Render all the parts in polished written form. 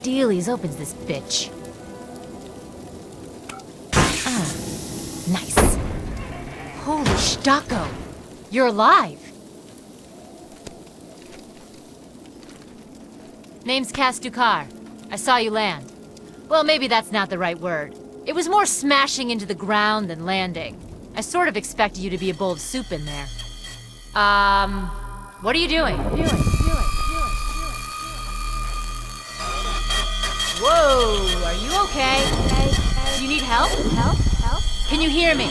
Dealies opens this bitch. Ah, nice. Holy Stocko! You're alive! Name's Kastukar. I saw you land. Well, maybe that's not the right word. It was more smashing into the ground than landing. I sort of expected you to be a bowl of soup in there. What are you doing? Whoa, are you okay? Do you need help? Can you hear me?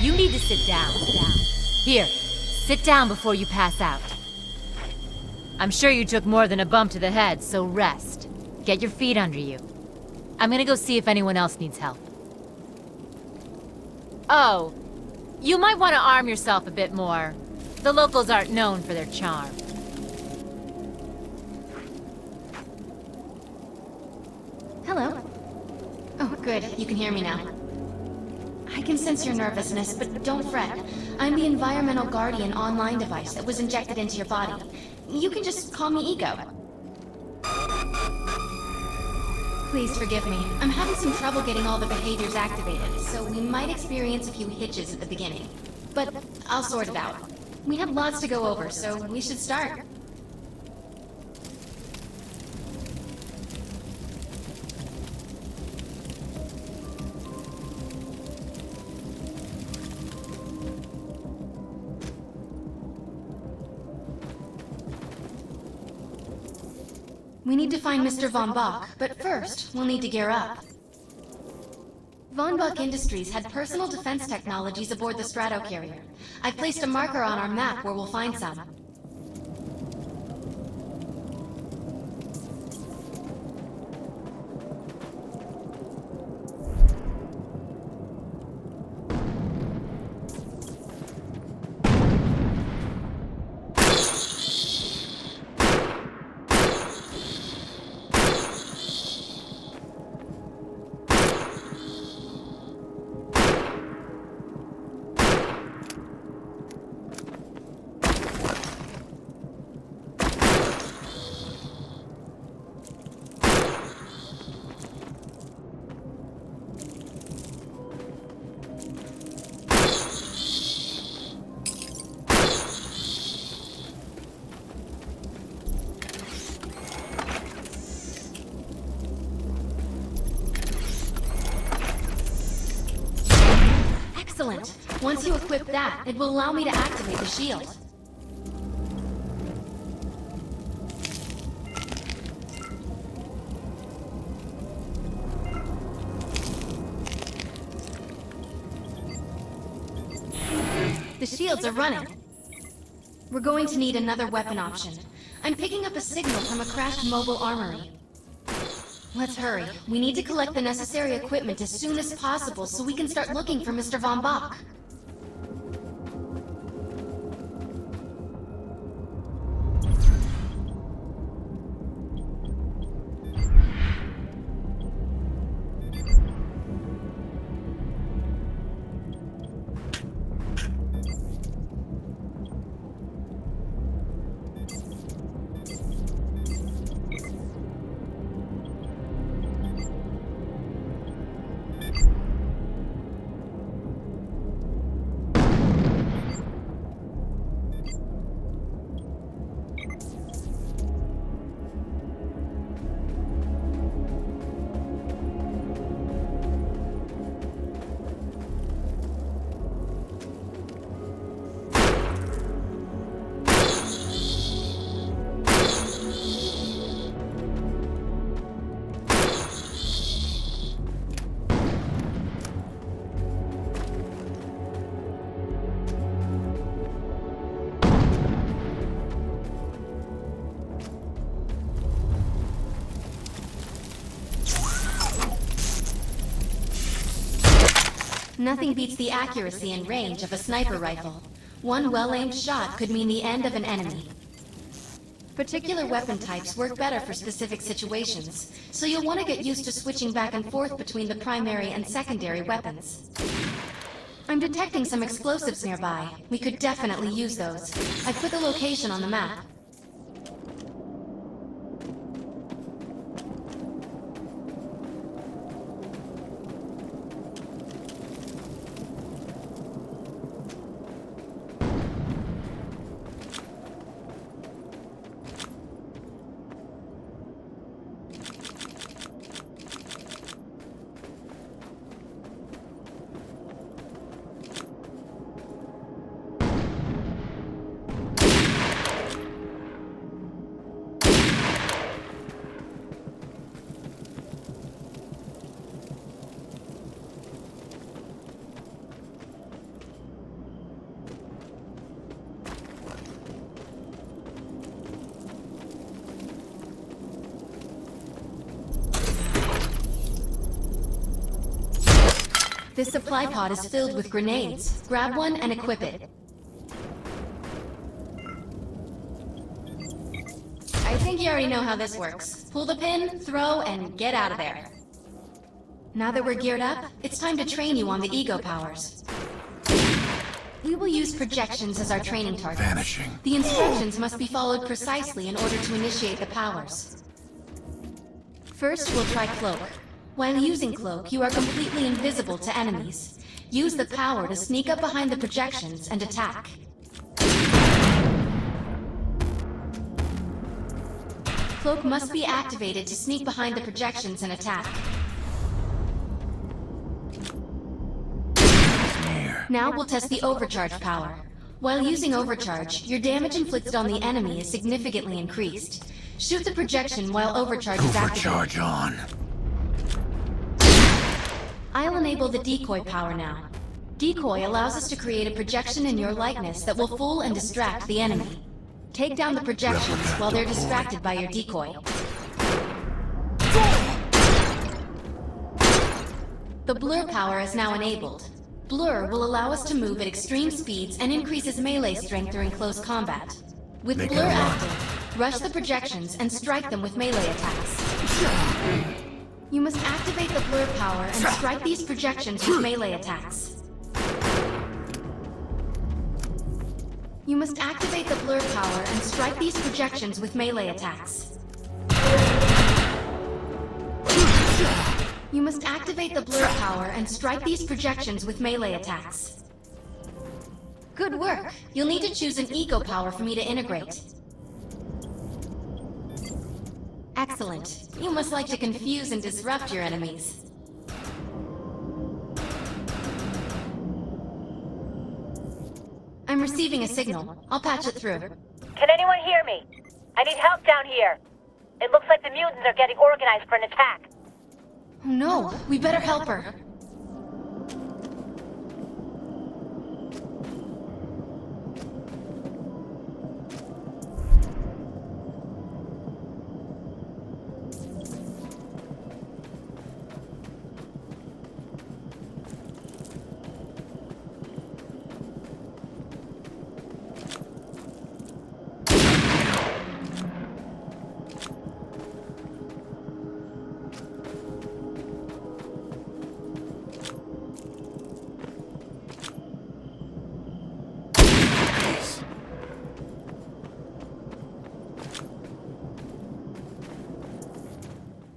You need to sit down. Here, sit down before you pass out. I'm sure you took more than a bump to the head, so rest. Get your feet under you. I'm gonna go see if anyone else needs help. Oh, you might want to arm yourself a bit more. The locals aren't known for their charm. Hello. Oh, good. You can hear me now. I can sense your nervousness, but don't fret. I'm the Environmental Guardian online device that was injected into your body. You can just call me Ego. Please forgive me. I'm having some trouble getting all the behaviors activated, so we might experience a few hitches at the beginning. But I'll sort it out. We have lots to go over, so we should start. We need to find Mr. Von Bach, but first, we'll need to gear up. Von Bach Industries had personal defense technologies aboard the Stratocarrier. I've placed a marker on our map where we'll find some. Excellent. Once you equip that, it will allow me to activate the shield. The shields are running. We're going to need another weapon option. I'm picking up a signal from a crashed mobile armory. Let's hurry. We need to collect the necessary equipment as soon as possible so we can start looking for Mr. Von Bach. Nothing beats the accuracy and range of a sniper rifle. One well-aimed shot could mean the end of an enemy. Particular weapon types work better for specific situations, so you'll want to get used to switching back and forth between the primary and secondary weapons. I'm detecting some explosives nearby. We could definitely use those. I put the location on the map. This supply pod is filled with grenades. Grab one and equip it. I think you already know how this works. Pull the pin, throw, and get out of there. Now that we're geared up, it's time to train you on the ego powers. We will use projections as our training targets. Vanishing. The instructions must be followed precisely in order to initiate the powers. First, we'll try Cloak. While using Cloak, you are completely invisible to enemies. Use the power to sneak up behind the projections and attack. Cloak must be activated to sneak behind the projections and attack. Now we'll test the overcharge power. While using overcharge, your damage inflicted on the enemy is significantly increased. Shoot the projection while overcharge is activated. Overcharge on. I'll enable the decoy power now. Decoy allows us to create a projection in your likeness that will fool and distract the enemy. Take down the projections while they're distracted by your decoy. The blur power is now enabled. Blur will allow us to move at extreme speeds and increases melee strength during close combat. With Blur active, rush the projections and strike them with melee attacks. You must activate the Blur power and strike these projections with melee attacks. You must activate the Blur power and strike these projections with melee attacks. You must activate the Blur power and strike these projections with melee attacks. Good work! You'll need to choose an Ego power for me to integrate. Excellent. You must like to confuse and disrupt your enemies. I'm receiving a signal. I'll patch it through. Can anyone hear me? I need help down here. It looks like the mutants are getting organized for an attack. Oh no, we better help her.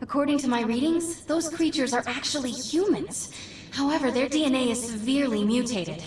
According to my readings, those creatures are actually humans. However, their DNA is severely mutated.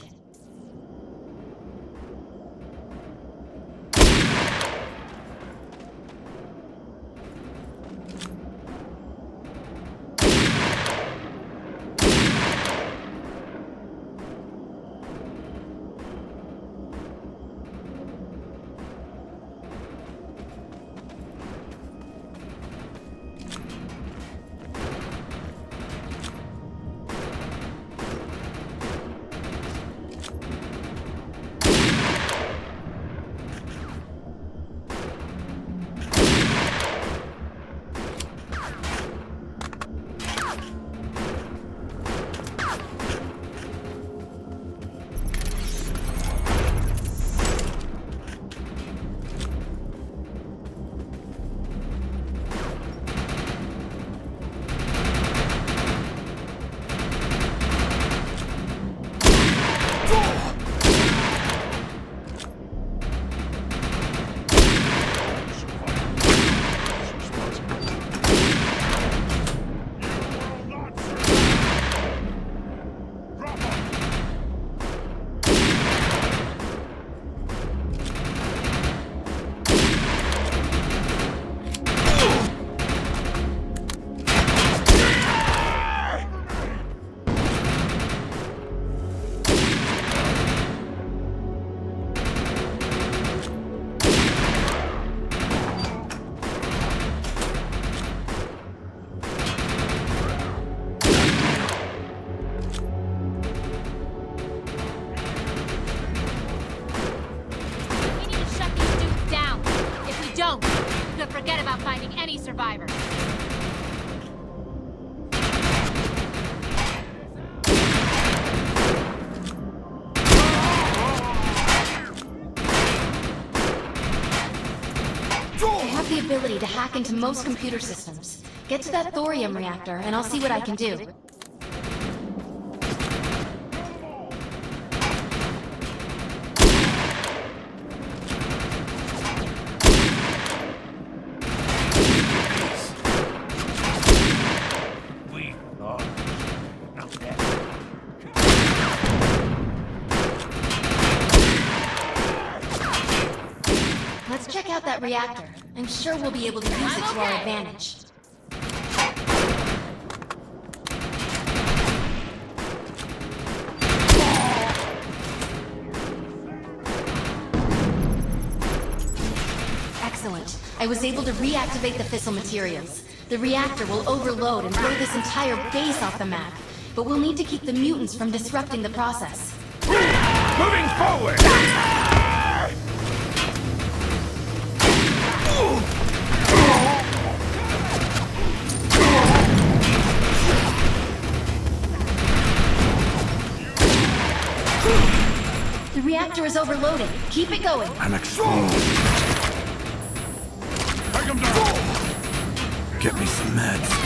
ability to hack into most computer systems. Get to that thorium reactor, and I'll see what I can do. Let's check out that reactor. I'm sure we'll be able to use it to our advantage. Excellent. I was able to reactivate the fissile materials. The reactor will overload and throw this entire base off the map, but we'll need to keep the mutants from disrupting the process. Moving forward! The reactor is overloaded. Keep it going. I'm exposed. Take him down! Get me some meds.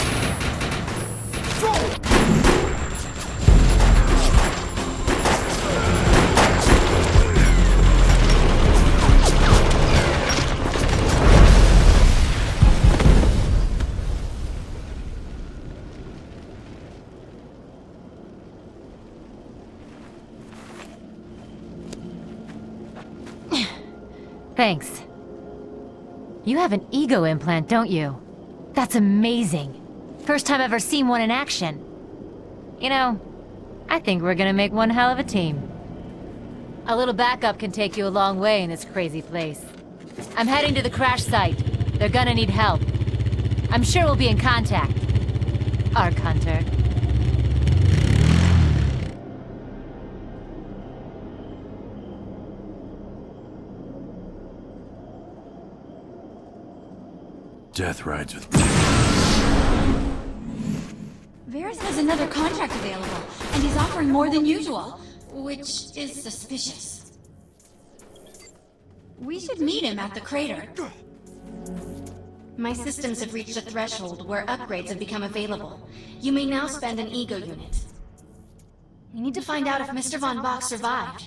Thanks. You have an ego implant, don't you? That's amazing. First time I've ever seen one in action. You know, I think we're gonna make one hell of a team. A little backup can take you a long way in this crazy place. I'm heading to the crash site. They're gonna need help. I'm sure we'll be in contact. Arc Hunter. Death rides with me. Varys has another contract available, and he's offering more than usual, which is suspicious. We should meet him at the crater. My systems have reached a threshold where upgrades have become available. You may now spend an ego unit. We need to find out if Mr. Von Bach survived.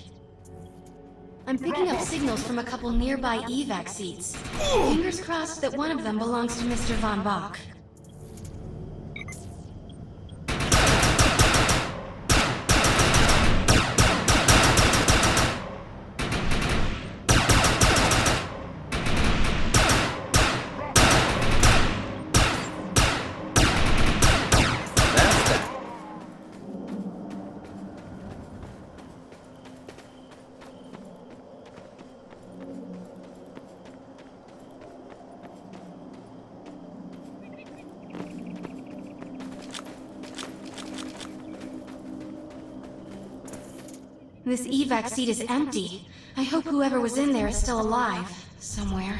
I'm picking up signals from a couple nearby evac seats. Fingers crossed that one of them belongs to Mr. Von Bach. This evac seat is empty. I hope whoever was in there is still alive, somewhere.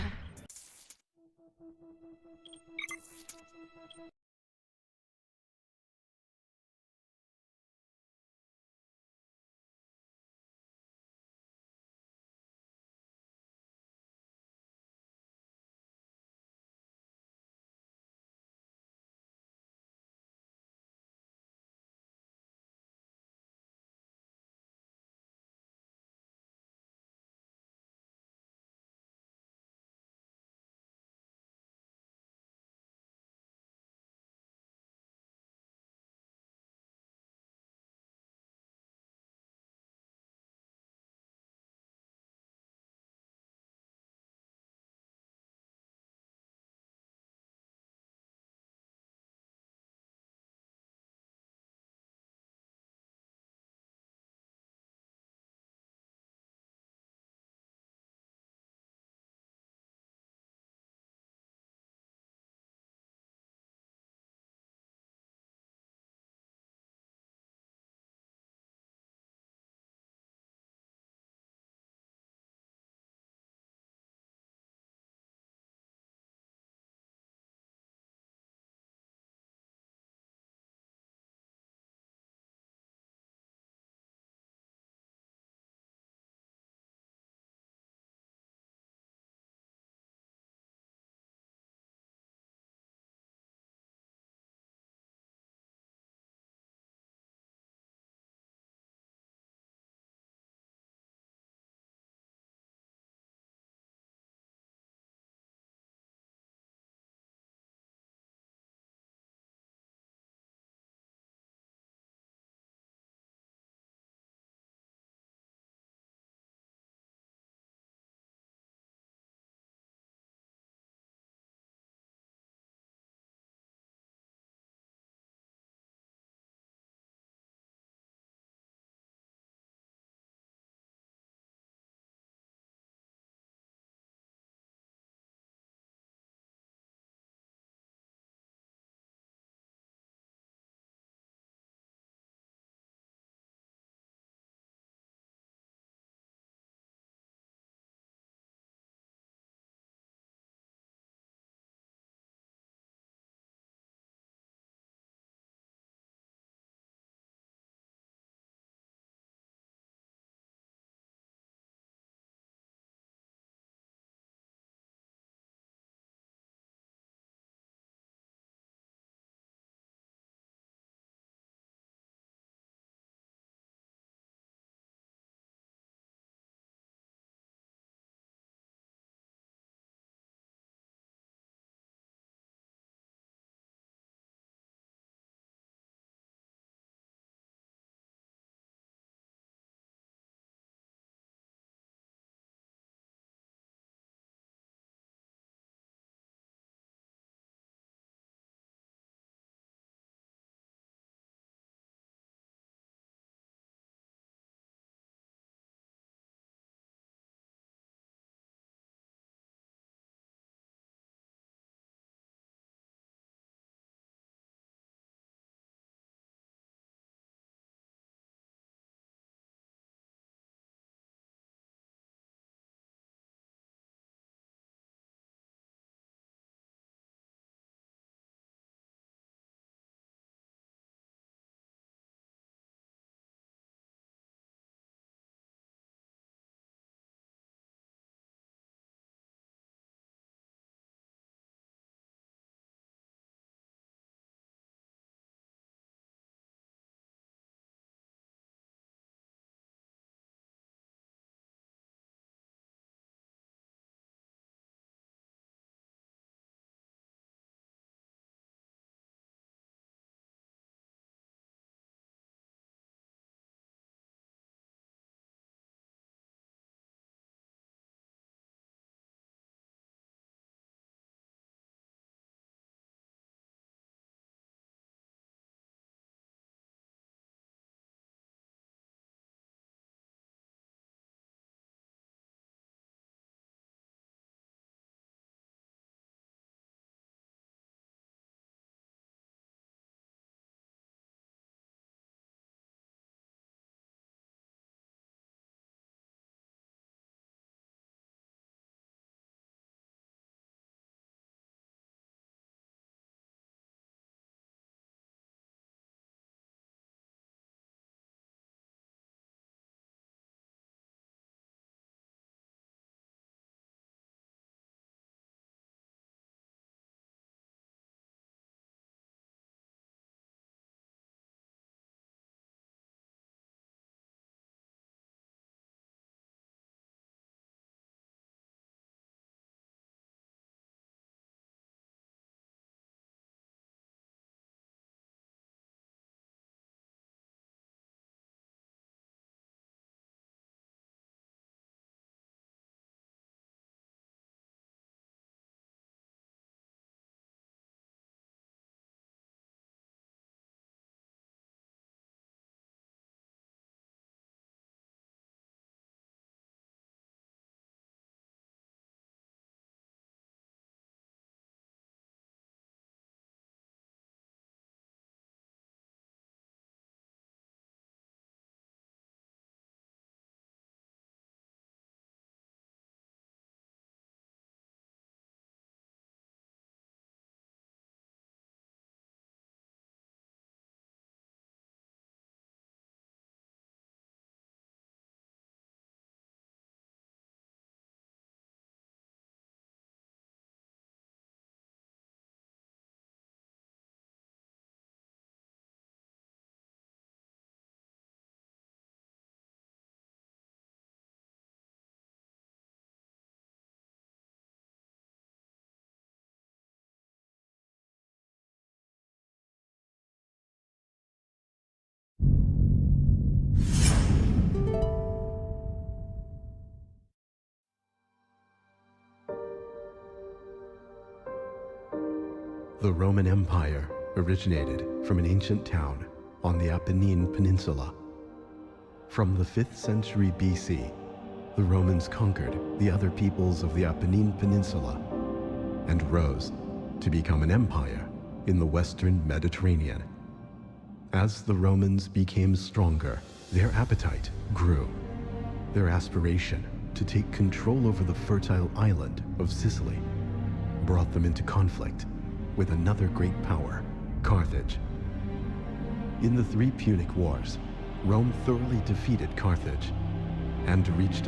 The Roman Empire originated from an ancient town on the Apennine Peninsula. From the 5th century BC, the Romans conquered the other peoples of the Apennine Peninsula and rose to become an empire in the Western Mediterranean. As the Romans became stronger, their appetite grew. Their aspiration to take control over the fertile island of Sicily brought them into conflict with another great power, Carthage. In the 3 Punic Wars, Rome thoroughly defeated Carthage and reached